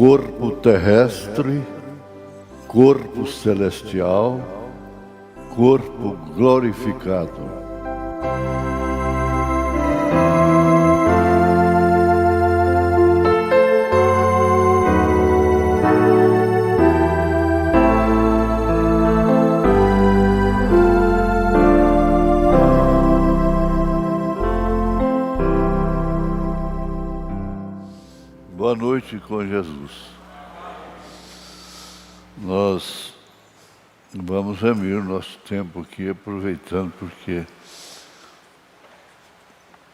corpo terrestre, corpo celestial, corpo glorificado. Boa noite com Jesus. Nós vamos remir nosso tempo aqui, aproveitando porque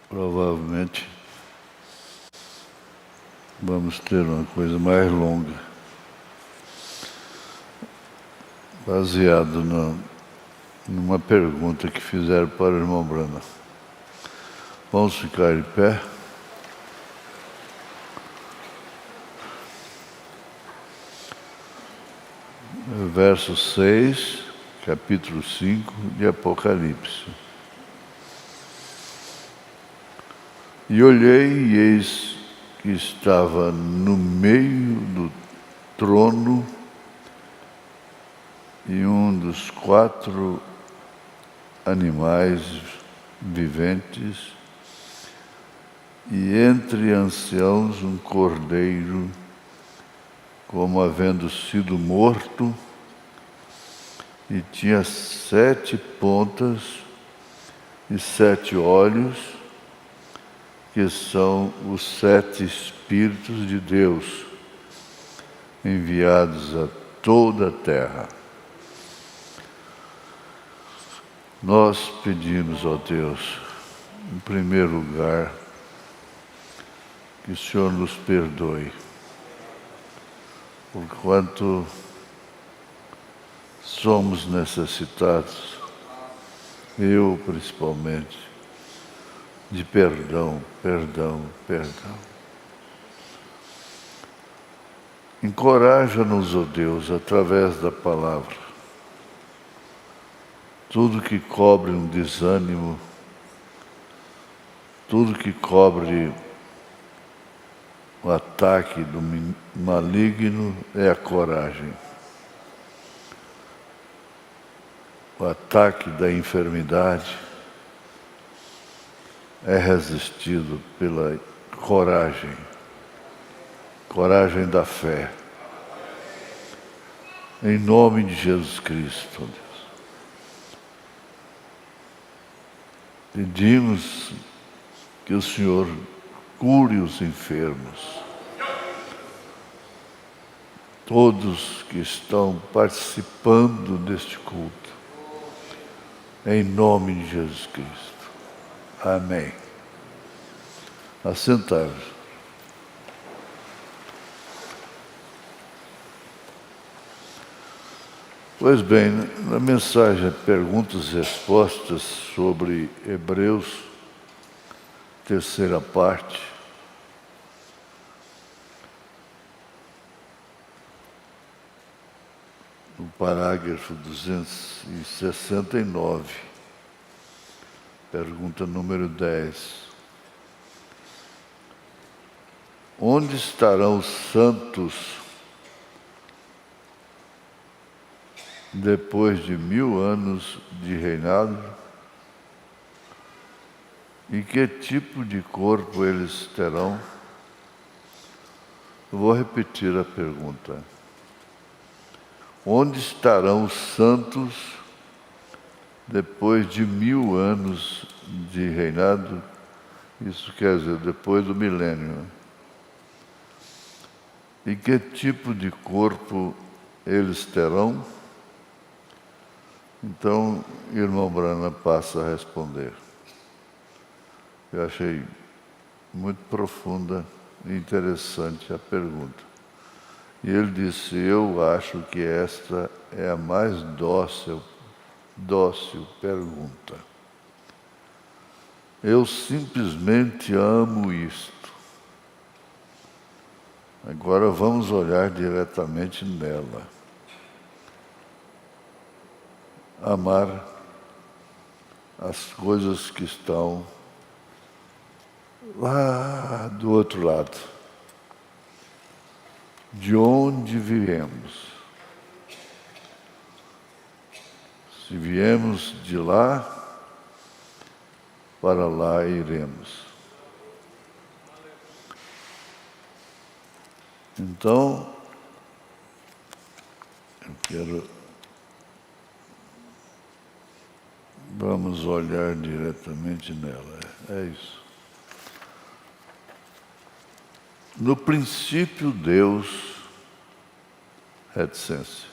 provavelmente vamos ter uma coisa mais longa, baseado numa pergunta que fizeram para o irmão Brana. Vamos ficar de pé. Verso 6, capítulo 5 de Apocalipse. E olhei, e eis que estava no meio do trono e um dos 4 animais viventes, e entre anciãos um cordeiro, como havendo sido morto, e tinha 7 pontas e 7 olhos, que são os 7 Espíritos de Deus, enviados a toda a terra. Nós pedimos, ó Deus, em primeiro lugar, que o Senhor nos perdoe, porquanto somos necessitados, eu principalmente, de perdão. Encoraja-nos, ó Deus, através da palavra. Tudo que cobre um desânimo, tudo que cobre o ataque do maligno é a coragem. O ataque da enfermidade é resistido pela coragem da fé. Em nome de Jesus Cristo, Deus. Pedimos que o Senhor cure os enfermos. Todos que estão participando deste culto. Em nome de Jesus Cristo. Amém. Assentar-vos. Pois bem, na mensagem Perguntas e Respostas sobre Hebreus, terceira parte, no parágrafo 269, pergunta número 10. Onde estarão os santos depois de 1000 anos de reinado? E que tipo de corpo eles terão? Eu vou repetir a pergunta. Onde estarão os santos depois de 1000 anos de reinado? Isso quer dizer, depois do milênio. E que tipo de corpo eles terão? Então, irmão Brana passa a responder. Eu achei muito profunda e interessante a pergunta. E ele disse, eu acho que esta é a mais dócil pergunta. Eu simplesmente amo isto. Agora vamos olhar diretamente nela. Amar as coisas que estão lá do outro lado. de onde viemos. Se viemos de lá, para lá iremos. Então, eu quero... Vamos olhar diretamente nela. É isso. No princípio, Deus, reticência.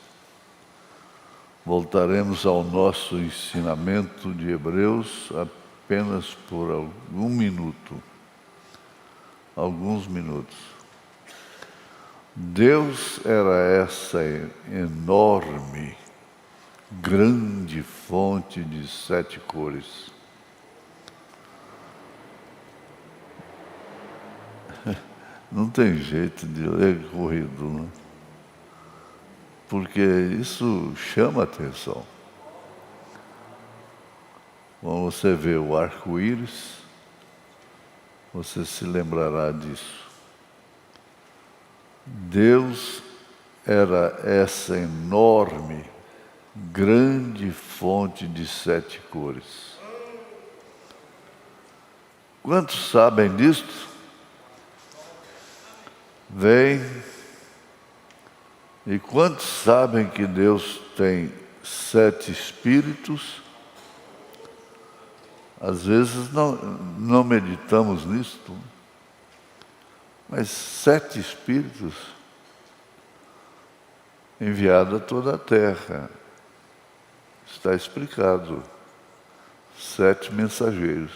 Voltaremos ao nosso ensinamento de Hebreus apenas por alguns minutos. Deus era essa enorme, grande fonte de 7 cores. Não tem jeito de ler corrido, né? Porque isso chama a atenção. Quando você vê o arco-íris, você se lembrará disso. Deus era essa enorme, grande fonte de 7 cores. Quantos sabem disto? Vem. E quantos sabem que Deus tem 7 espíritos? Às vezes não meditamos nisto, mas 7 espíritos enviados a toda a terra. Está explicado. 7 mensageiros.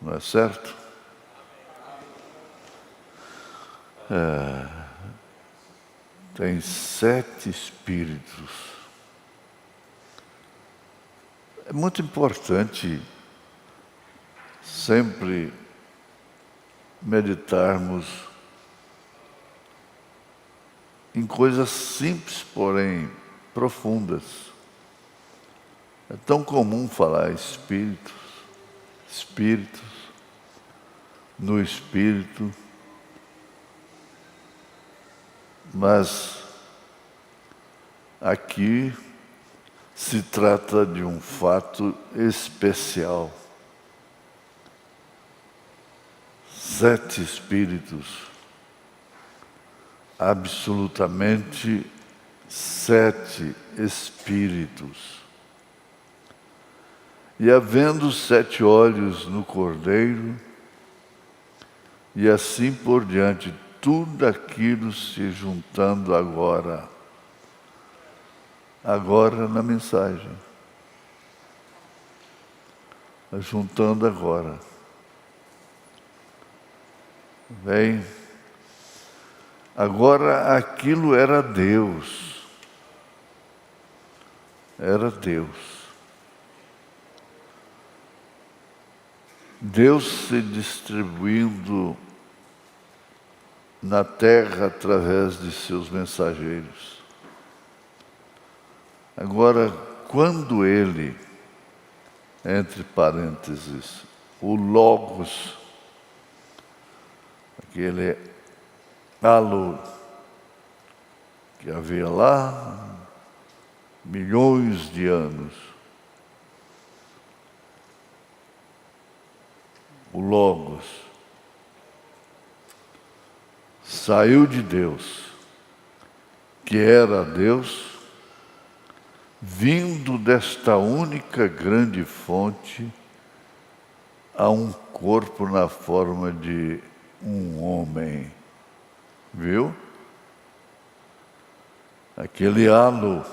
Não é certo? Tem 7 espíritos. É muito importante sempre meditarmos em coisas simples, porém profundas. É tão comum falar espíritos, no espírito, mas aqui se trata de um fato especial. 7 espíritos, absolutamente 7 espíritos. E havendo 7 olhos no cordeiro, e assim por diante, tudo aquilo se juntando agora na mensagem. Juntando agora. Bem, agora aquilo era Deus. Era Deus. Deus se distribuindo na terra através de seus mensageiros. Agora, quando ele, entre parênteses, o Logos, aquele halo que havia lá milhões de anos, o Logos, saiu de Deus, que era Deus, vindo desta única grande fonte a um corpo na forma de um homem. Viu? Aquele halo.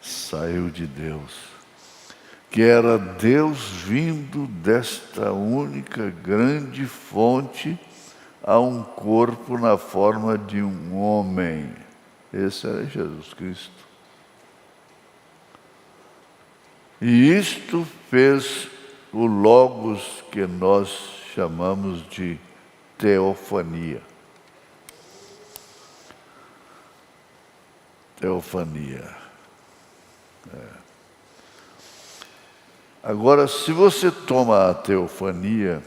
Saiu de Deus, que era Deus vindo desta única grande fonte a um corpo na forma de um homem. Esse era Jesus Cristo. E isto fez o Logos que nós chamamos de teofania. Teofania. Agora, se você toma a teofania,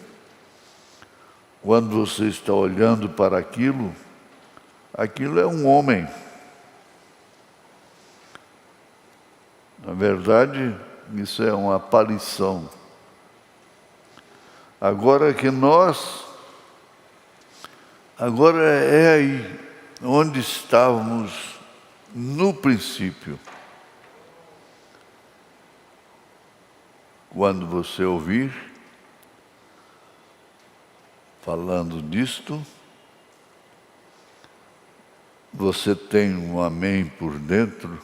quando você está olhando para aquilo, aquilo é um homem. Na verdade, isso é uma aparição. Agora é aí onde estávamos no princípio. Quando você ouvir falando disto, você tem um amém por dentro,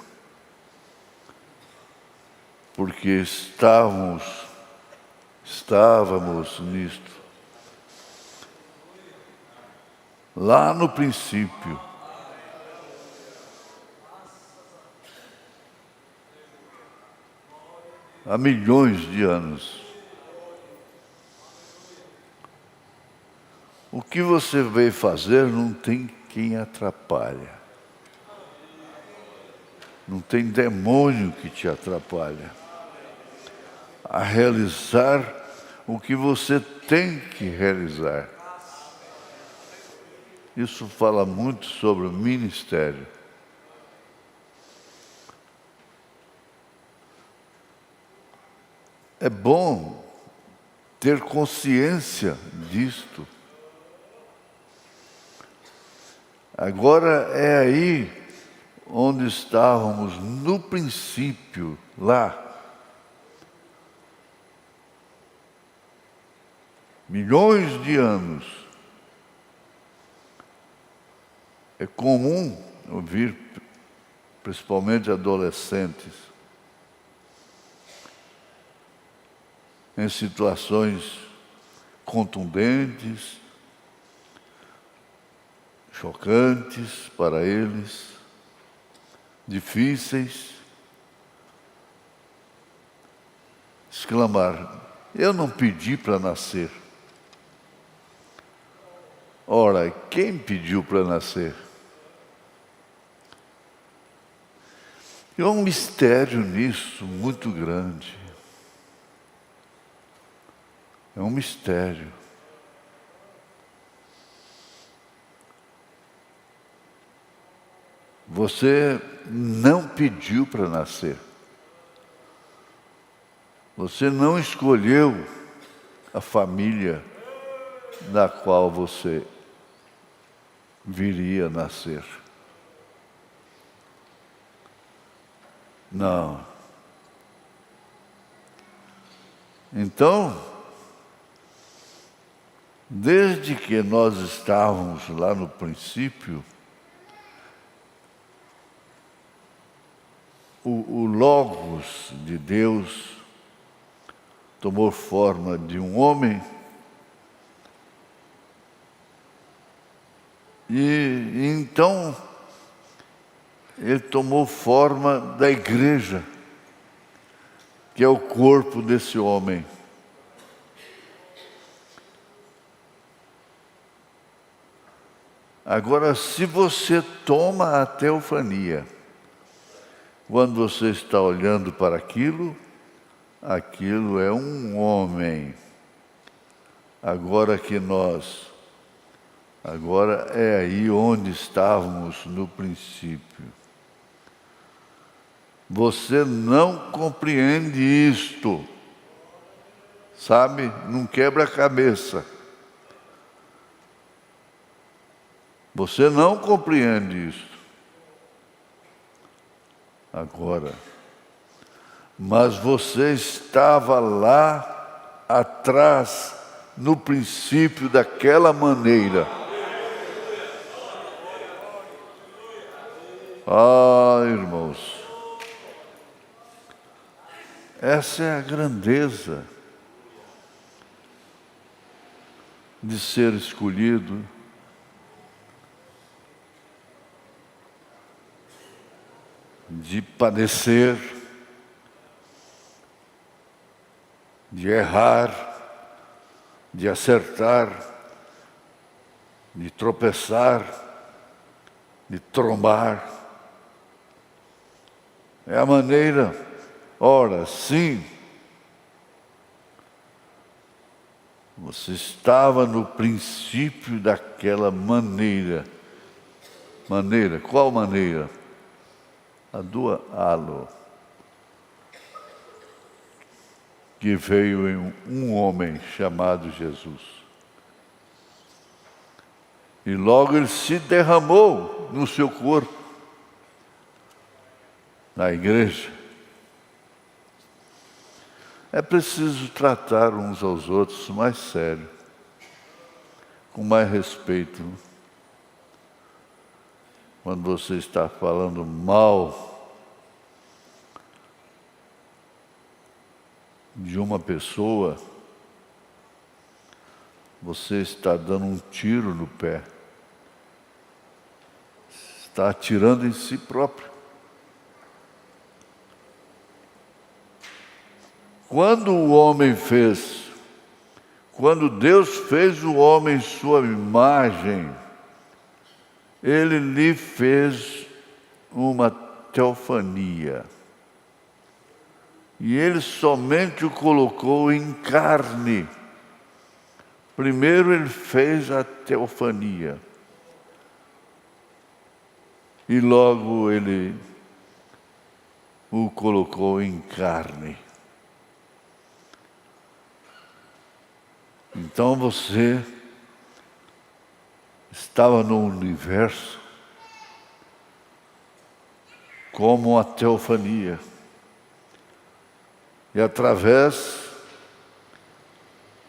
porque estávamos nisto. Lá no princípio. Há milhões de anos. O que você veio fazer não tem quem atrapalha. Não tem demônio que te atrapalha a realizar o que você tem que realizar. Isso fala muito sobre o ministério. É bom ter consciência disto. Agora é aí onde estávamos no princípio, lá. Milhões de anos. É comum ouvir, principalmente adolescentes, em situações contundentes, chocantes para eles, difíceis, exclamar: eu não pedi para nascer. Ora, quem pediu para nascer? E há um mistério nisso muito grande. É um mistério. Você não pediu para nascer. Você não escolheu a família da qual você viria a nascer. Não. Então, desde que nós estávamos lá no princípio, o Logos de Deus tomou forma de um homem e então ele tomou forma da igreja, que é o corpo desse homem. Agora, se você toma a teofania, quando você está olhando para aquilo, aquilo é um homem. Agora é aí onde estávamos no princípio. Você não compreende isto, sabe? Não quebra a cabeça. Você não compreende isso. Agora, mas você estava lá atrás, no princípio, daquela maneira. Ah, irmãos, essa é a grandeza de ser escolhido, de padecer, de errar, de acertar, de tropeçar, de trombar. É a maneira, ora, sim, você estava no princípio daquela maneira. Maneira, qual maneira? A do halo, que veio em um homem chamado Jesus. E logo ele se derramou no seu corpo, na igreja. É preciso tratar uns aos outros mais sério, com mais respeito. Quando você está falando mal de uma pessoa, você está dando um tiro no pé. Está atirando em si próprio. Quando Deus fez o homem em sua imagem, Ele lhe fez uma teofania. E Ele somente o colocou em carne. Primeiro Ele fez a teofania. E logo Ele o colocou em carne. Então você estava no universo como uma teofania. E através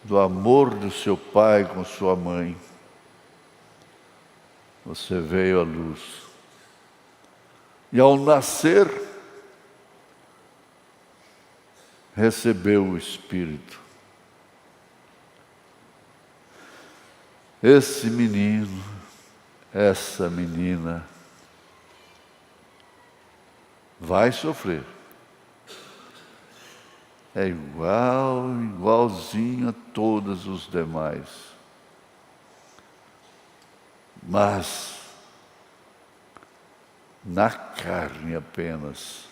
do amor do seu pai com sua mãe, você veio à luz. E ao nascer, recebeu o Espírito. Esse menino, essa menina, vai sofrer. É igualzinho a todos os demais. Mas, na carne apenas.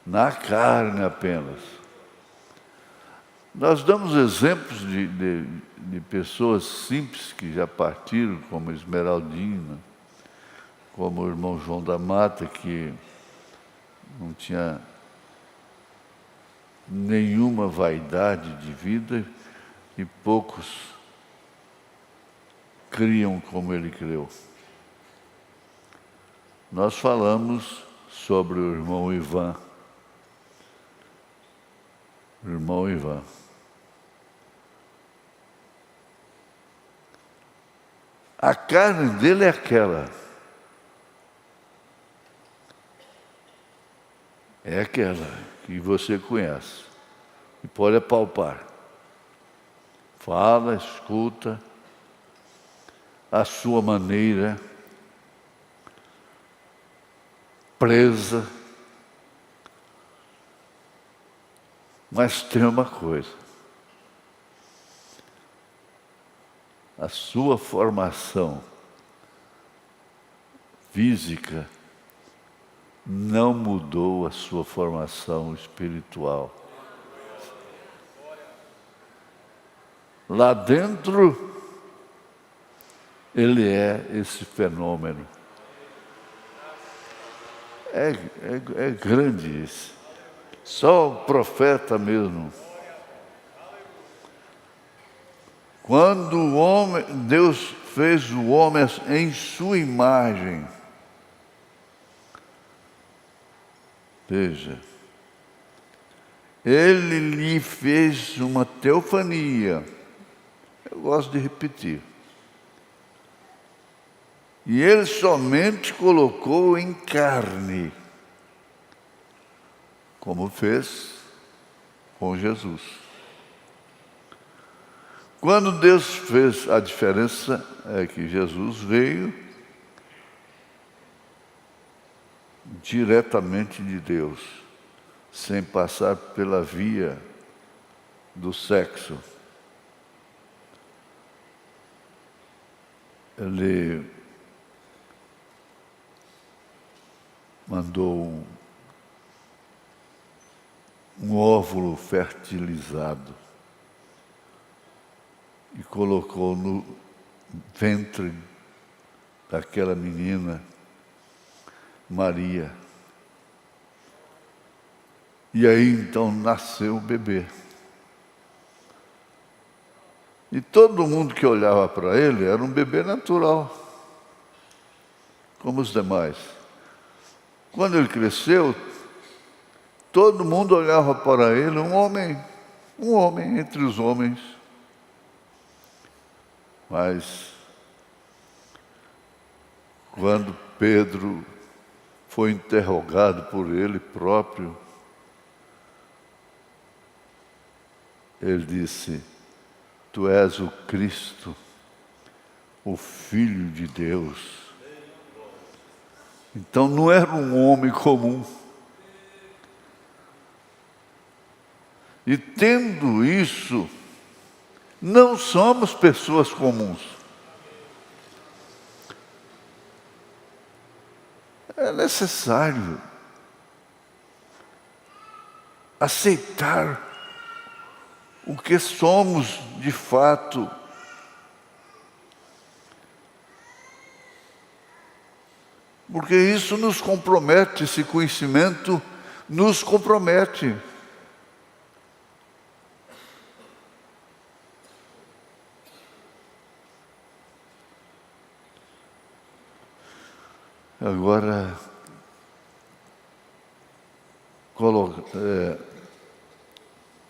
Na carne apenas. Nós damos exemplos de pessoas simples que já partiram, como Esmeraldina, como o irmão João da Mata, que não tinha nenhuma vaidade de vida e poucos criam como ele criou. Nós falamos sobre o irmão Ivan. O irmão Ivan. A carne dele é aquela. É aquela que você conhece e pode apalpar. Fala, escuta, a sua maneira, presa. Mas tem uma coisa. A sua formação física não mudou a sua formação espiritual. Lá dentro, ele é esse fenômeno. É grande isso. Só o profeta mesmo. Quando o homem, Deus fez o homem em sua imagem. Veja, Ele lhe fez uma teofania. Eu gosto de repetir. E Ele somente colocou em carne, como fez com Jesus. Quando Deus fez a diferença, é que Jesus veio diretamente de Deus, sem passar pela via do sexo. mandou um óvulo fertilizado e colocou no ventre daquela menina, Maria. E aí então nasceu o bebê. E todo mundo que olhava para ele era um bebê natural, como os demais. Quando ele cresceu, todo mundo olhava para ele, um homem entre os homens. Mas quando Pedro foi interrogado por ele próprio, ele disse: Tu és o Cristo, o Filho de Deus. Então não era um homem comum. E tendo isso, não somos pessoas comuns. É necessário aceitar o que somos de fato. Porque isso nos compromete, esse conhecimento nos compromete. Agora,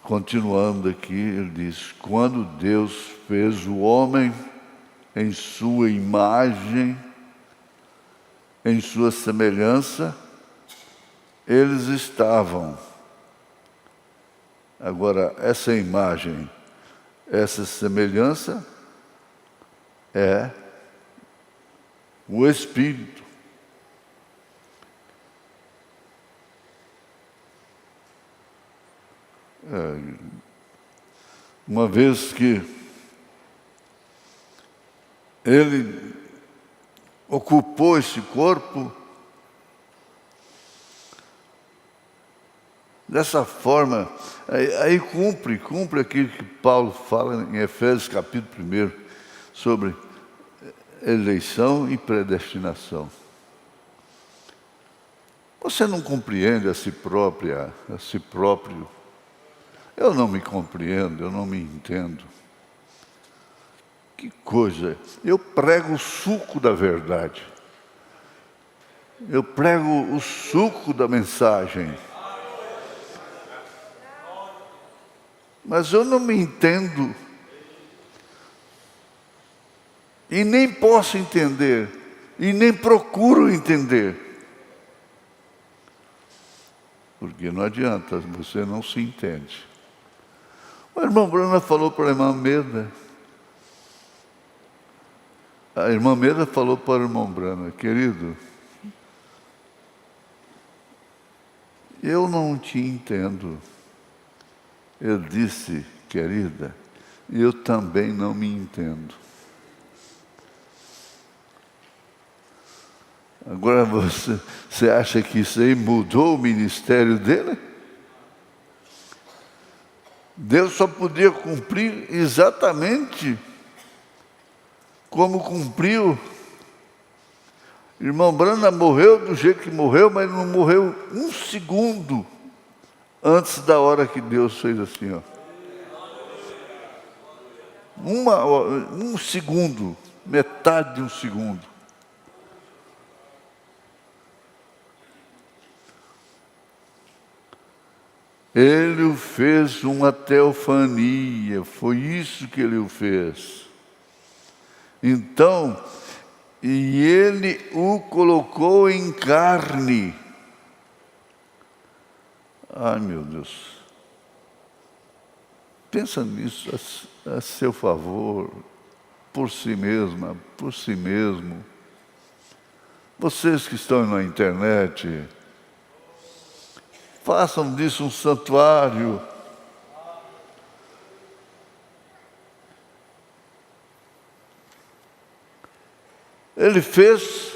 continuando aqui, ele diz: quando Deus fez o homem em sua imagem, em sua semelhança, eles estavam. Agora, essa imagem, essa semelhança é o Espírito. Uma vez que ele ocupou esse corpo, dessa forma, aí cumpre aquilo que Paulo fala em Efésios capítulo 1, sobre eleição e predestinação. Você não compreende a si próprio. Eu não me compreendo, eu não me entendo. Que coisa! Eu prego o suco da verdade. Eu prego o suco da mensagem. Mas eu não me entendo. E nem posso entender. E nem procuro entender. Porque não adianta, você não se entende. O irmão Brana falou para a irmã Meda. A irmã Meda falou para o irmão Brana: querido, eu não te entendo. Ele disse: querida, eu também não me entendo. Agora você acha que isso aí mudou o ministério dele? Deus só podia cumprir exatamente como cumpriu. Irmão Brana morreu do jeito que morreu, mas não morreu um segundo antes da hora que Deus fez assim, ó. Um segundo, metade de um segundo. Ele o fez uma teofania, foi isso que ele o fez. Então, e ele o colocou em carne. Ai, meu Deus. Pensa nisso a seu favor, por si mesma, por si mesmo. Vocês que estão na internet, façam disso um santuário. Ele fez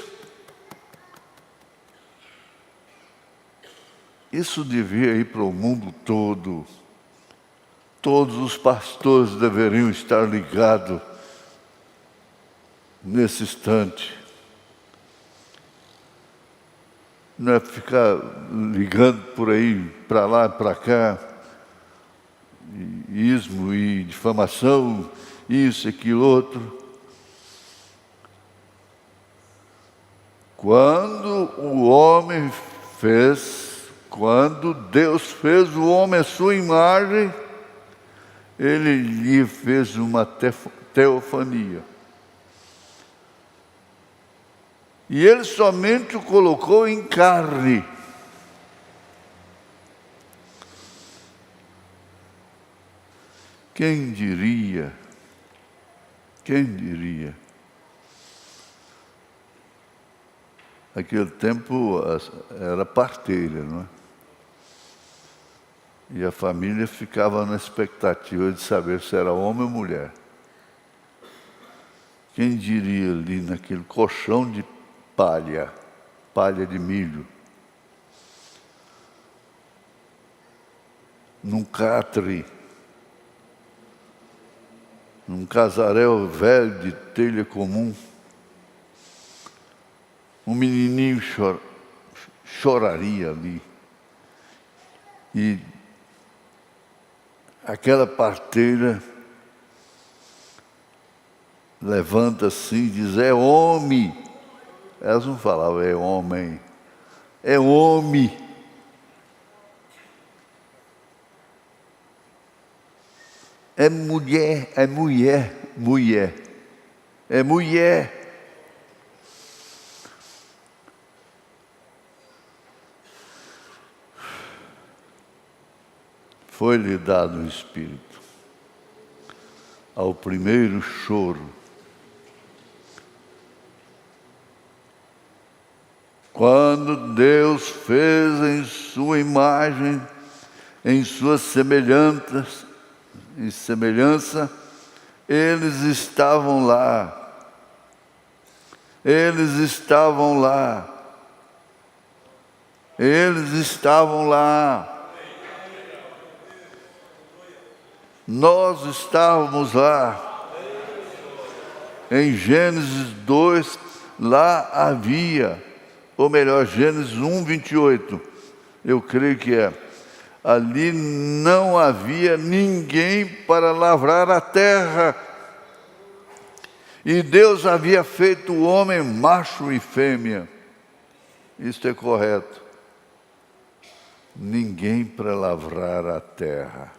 Isso devia ir para o mundo todo. Todos os pastores deveriam estar ligados nesse instante. Não é ficar ligando por aí, para lá, para cá, ismo e difamação, isso, aquilo, outro. Quando Deus fez o homem à sua imagem, Ele lhe fez uma teofania. E Ele somente o colocou em carne. Quem diria? Quem diria? Naquele tempo era parteira, não é? E a família ficava na expectativa de saber se era homem ou mulher. Quem diria ali naquele colchão de palha de milho, num catre, num casarel velho de telha comum, um menininho choraria ali. E aquela parteira levanta assim e diz: é homem. Elas não falavam é homem, é homem. É mulher, é mulher, mulher, é mulher. Foi-lhe dado o Espírito. Ao primeiro choro, quando Deus fez em sua imagem, em sua semelhança, eles estavam lá. Eles estavam lá. Eles estavam lá. Nós estávamos lá. Em Gênesis 2, lá havia, ou melhor, Gênesis 1, 28, eu creio que é. Ali não havia ninguém para lavrar a terra. E Deus havia feito o homem macho e fêmea. Isto é correto. Ninguém para lavrar a terra.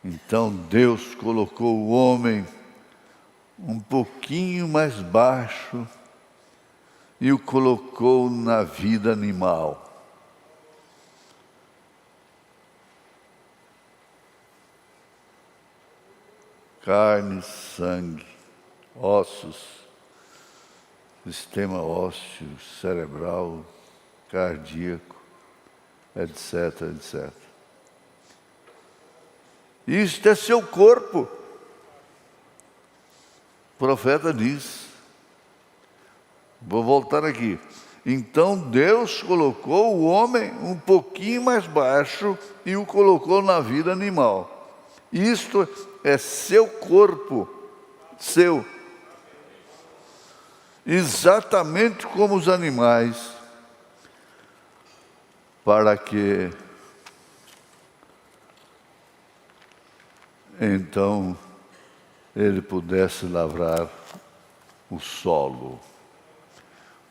Então Deus colocou o homem um pouquinho mais baixo e o colocou na vida animal. Carne, sangue, ossos, sistema ósseo, cerebral, cardíaco, etc, etc. Isto é seu corpo. O profeta diz. Vou voltar aqui. Então Deus colocou o homem um pouquinho mais baixo e o colocou na vida animal. Isto é seu corpo, seu. Exatamente como os animais, para que então ele pudesse lavrar o solo,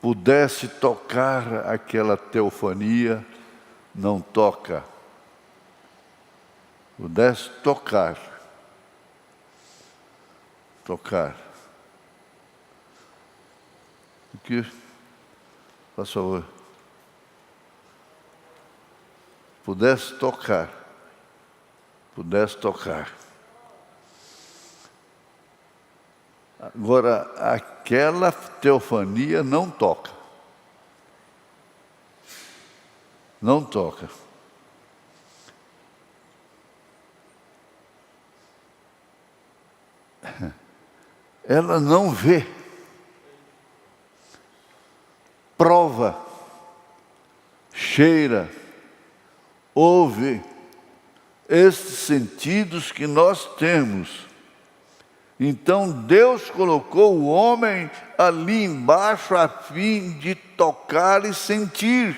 pudesse tocar aquela teofania, não toca, pudesse tocar. Aqui, por favor. Pudesse tocar. Agora, aquela teofania não toca. Não toca. Ela não vê. cheira, ouve, esses sentidos que nós temos. Então Deus colocou o homem ali embaixo a fim de tocar e sentir.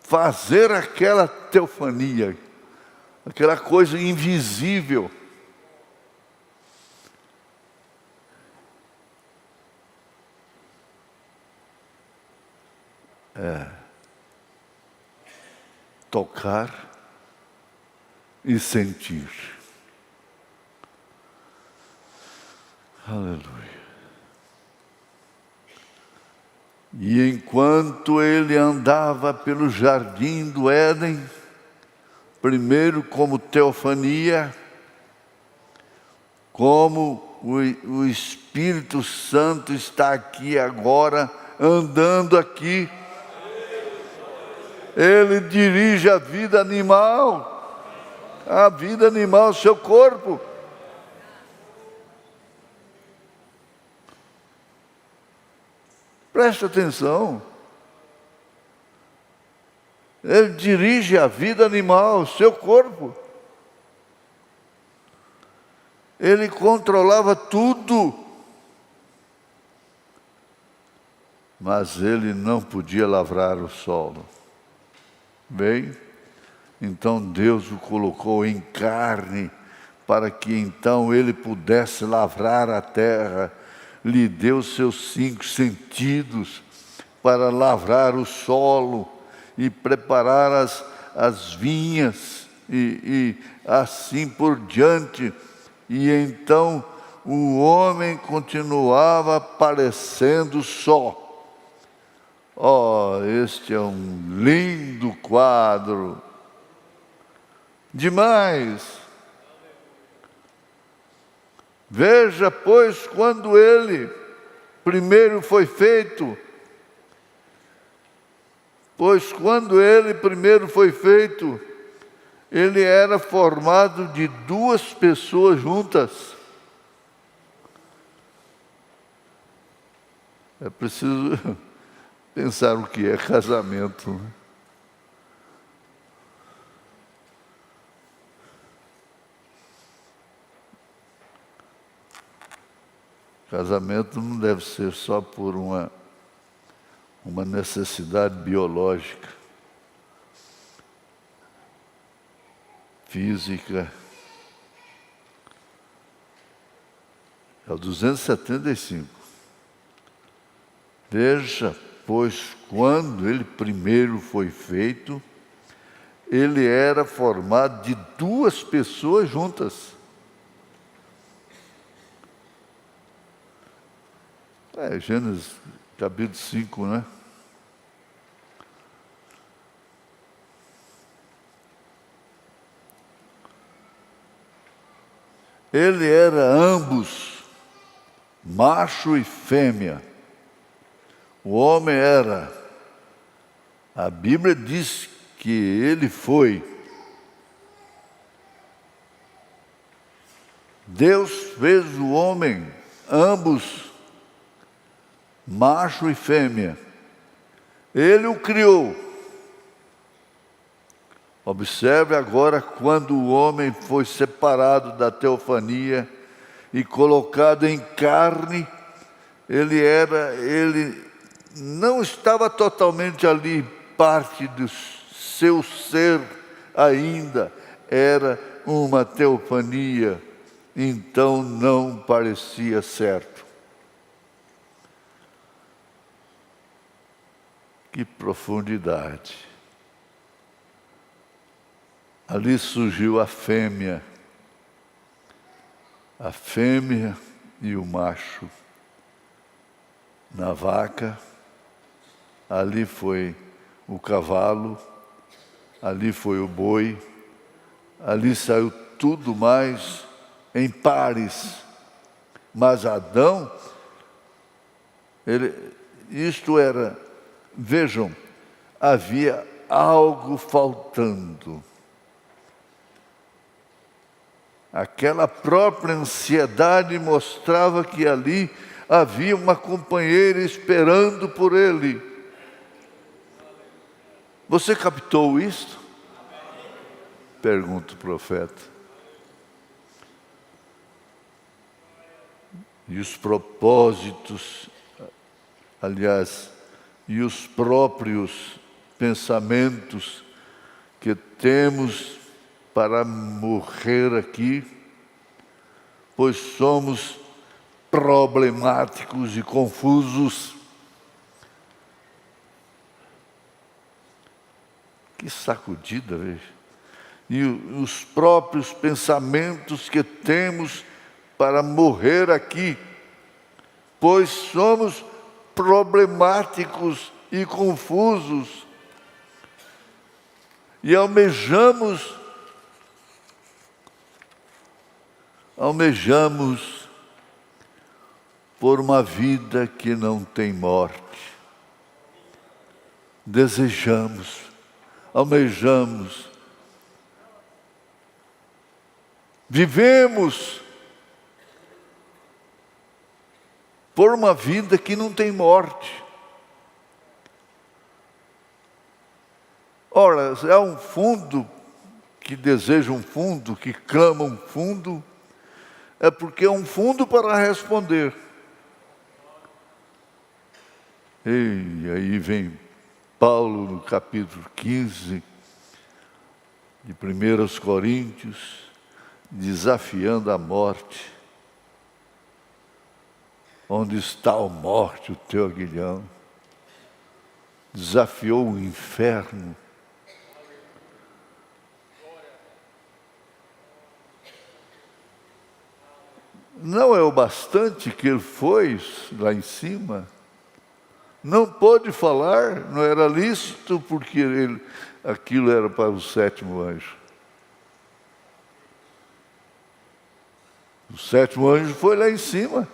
Fazer aquela teofania, aquela coisa invisível. Tocar e sentir. Aleluia. E enquanto ele andava pelo jardim do Éden, primeiro como teofania, como o Espírito Santo está aqui agora, andando aqui, ele dirige a vida animal, seu corpo. Preste atenção. Ele dirige a vida animal, seu corpo. Ele controlava tudo. Mas ele não podia lavrar o solo. Bem, então Deus o colocou em carne, para que então ele pudesse lavrar a terra. Lhe deu seus 5 sentidos para lavrar o solo e preparar as vinhas e assim por diante. E então o homem continuava parecendo só. Este é um lindo quadro. Demais. Veja, pois, quando ele primeiro foi feito, ele era formado de 2 pessoas juntas. É preciso pensar o que é casamento, né? Casamento não deve ser só por uma necessidade biológica, física. É o 275. Veja, pois, quando ele primeiro foi feito, ele era formado de 2 pessoas juntas. Gênesis capítulo 5, né? Ele era ambos, macho e fêmea. O homem era, a Bíblia diz que ele foi. Deus fez o homem, ambos, macho e fêmea. Ele o criou. Observe agora quando o homem foi separado da teofania e colocado em carne, ele não estava totalmente ali, parte do seu ser ainda, era uma teofania, então não parecia certo. Que profundidade! Ali surgiu a fêmea e o macho. Na vaca, ali foi o cavalo, ali foi o boi, ali saiu tudo mais em pares. Mas Adão, vejam, havia algo faltando. Aquela própria ansiedade mostrava que ali havia uma companheira esperando por ele. Você captou isto? Pergunta o profeta. E os propósitos, aliás, e os próprios pensamentos que temos para morrer aqui, pois somos problemáticos e confusos. Que sacudida, veja. E os próprios pensamentos que temos para morrer aqui, pois somos problemáticos e confusos. E almejamos por uma vida que não tem morte. Desejamos, almejamos, vivemos por uma vida que não tem morte. Ora, é um fundo que deseja um fundo, que clama um fundo, é porque é um fundo para responder. E aí vem Paulo no capítulo 15 de 1 Coríntios, desafiando a morte. Onde está a morte, o teu aguilhão? Desafiou o inferno. Não é o bastante que ele foi lá em cima? Não pôde falar, não era lícito, porque aquilo era para o 7º anjo. O 7º anjo foi lá em cima.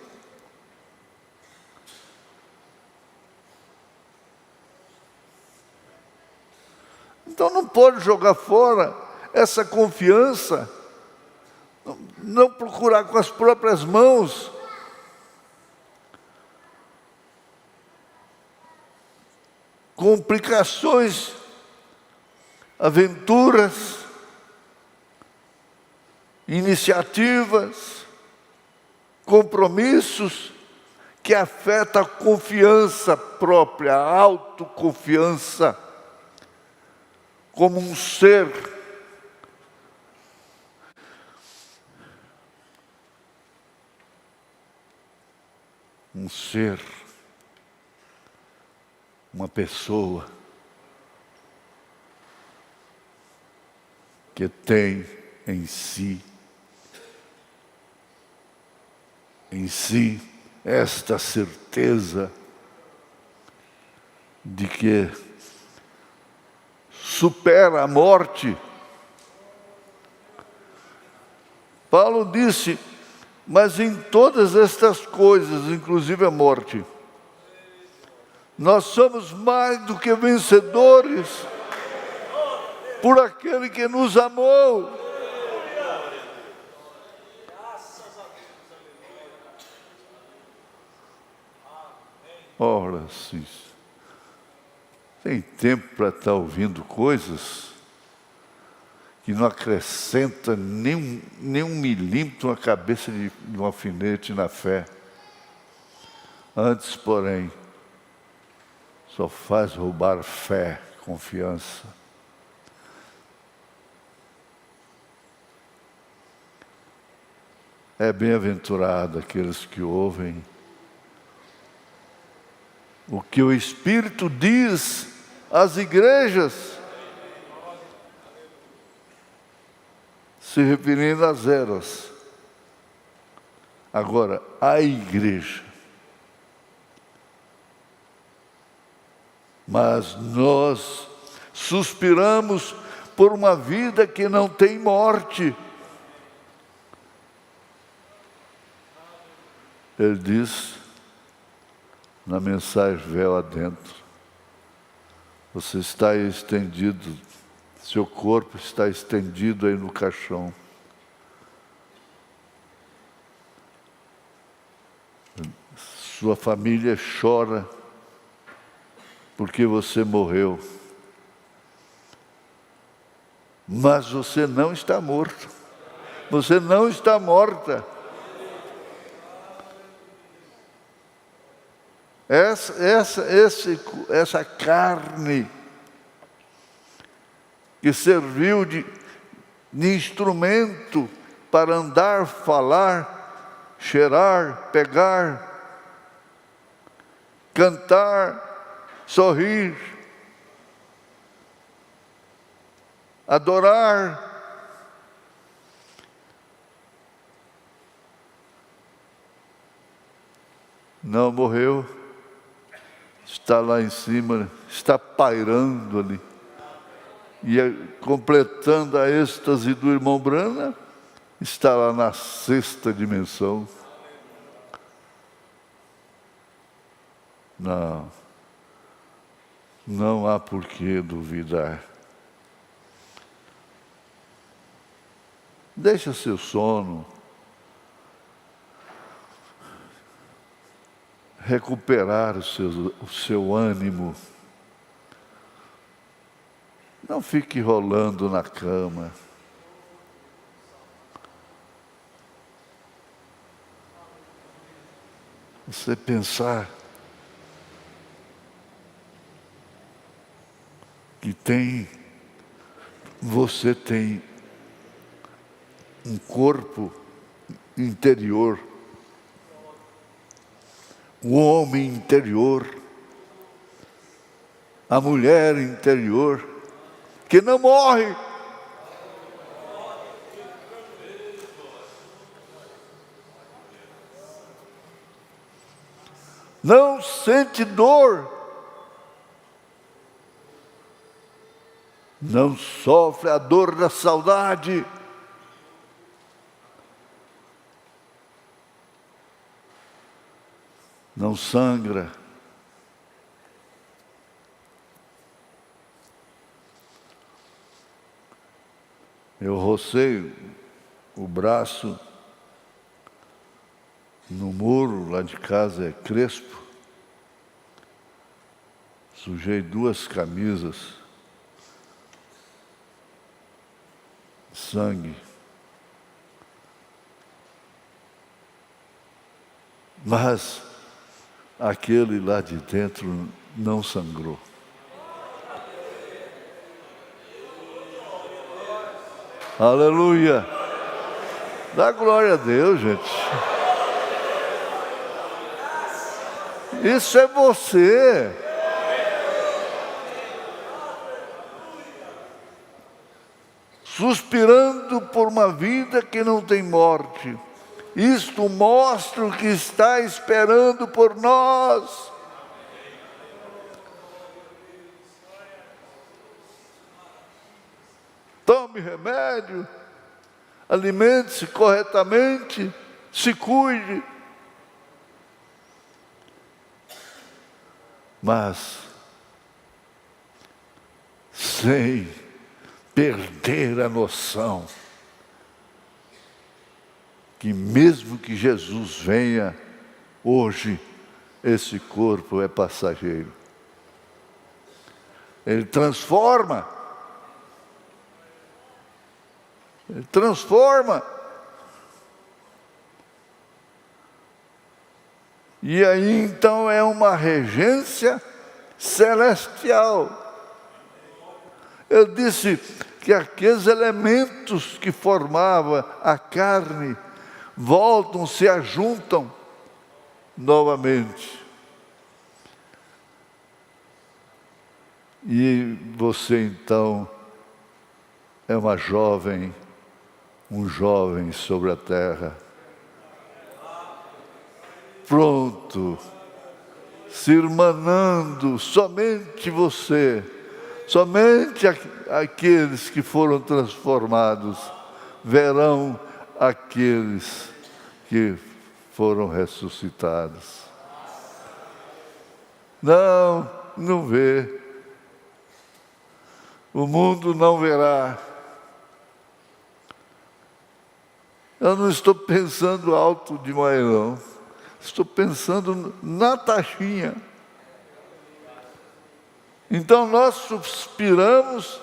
Então não pode jogar fora essa confiança, não procurar com as próprias mãos. Complicações, aventuras, iniciativas, compromissos que afetam a confiança própria, a autoconfiança, como um ser. Um ser, uma pessoa que tem em si esta certeza de que supera a morte. Paulo disse: mas em todas estas coisas, inclusive a morte, nós somos mais do que vencedores por aquele que nos amou. Ora, sim. Tem tempo para estar ouvindo coisas que não acrescenta nem um milímetro na cabeça de um alfinete na fé. Antes, porém, só faz roubar fé, confiança. É bem-aventurado aqueles que ouvem o que o Espírito diz às igrejas, se referindo às eras. Agora, a igreja. Mas nós suspiramos por uma vida que não tem morte. Ele diz na mensagem Véu Adentro: você está aí estendido, seu corpo está estendido aí no caixão. Sua família chora porque você morreu. Mas você não está morto. Você não está morta. Essa carne que serviu de instrumento para andar, falar, cheirar, pegar, cantar, sorrir, adorar, não morreu, está lá em cima, está pairando ali, e completando a êxtase do irmão Brana, está lá na sexta dimensão. Não há por que duvidar. Deixa seu sono, recuperar o seu ânimo. Não fique rolando na cama. Você pensar que você tem um corpo interior, o homem interior, a mulher interior, que não morre. Não sente dor, não sofre a dor da saudade, não sangra. Eu rocei o braço no muro, lá de casa é crespo, sujei 2 camisas, sangue. Mas aquele lá de dentro não sangrou. Aleluia! Dá glória a Deus, gente. Isso é você. Suspirando por uma vida que não tem morte. Isto mostra o que está esperando por nós. Tome remédio, alimente-se corretamente, se cuide. Mas, sem perder a noção que mesmo que Jesus venha hoje, esse corpo é passageiro. Ele transforma. Ele transforma. E aí então é uma regência celestial. Eu disse que aqueles elementos que formavam a carne voltam, se ajuntam novamente. E você então é uma jovem, um jovem sobre a terra, pronto, se irmanando, somente você, somente aqueles que foram transformados verão aqueles que foram ressuscitados. Não vê. O mundo não verá. Eu não estou pensando alto demais, não. estou pensando na taxinha. Então nós suspiramos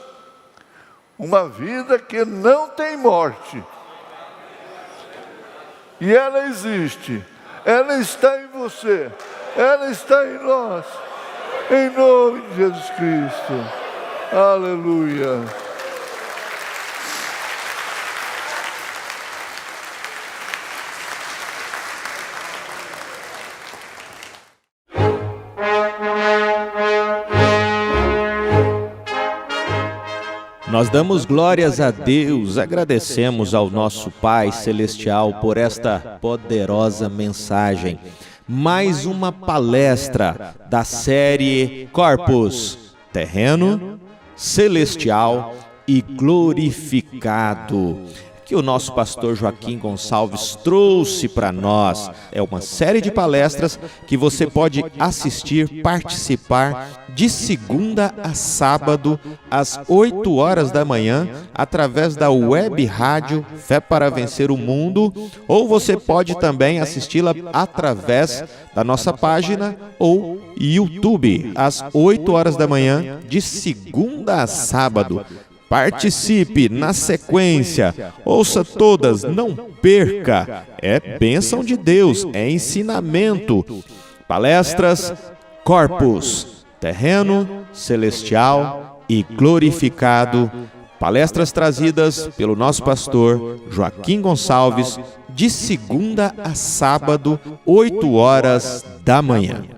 uma vida que não tem morte. E ela existe. Ela está em você. Ela está em nós. Em nome de Jesus Cristo. Aleluia. Nós damos glórias a Deus, agradecemos ao nosso Pai Celestial por esta poderosa mensagem. Mais uma palestra da série Corpus, terreno, celestial e glorificado, que o nosso pastor Joaquim Gonçalves trouxe para nós. É uma série de palestras que você pode assistir, participar de segunda a sábado, às 8 horas da manhã, através da web rádio Fé para Vencer o Mundo, ou você pode também assisti-la através da nossa página ou YouTube, às 8 horas da manhã, de segunda a sábado. Participe na sequência, ouça todas, não perca, é bênção de Deus, é ensinamento. Palestras Corpus, terreno, celestial e glorificado. Palestras trazidas pelo nosso pastor Joaquim Gonçalves, de segunda a sábado, 8 horas da manhã.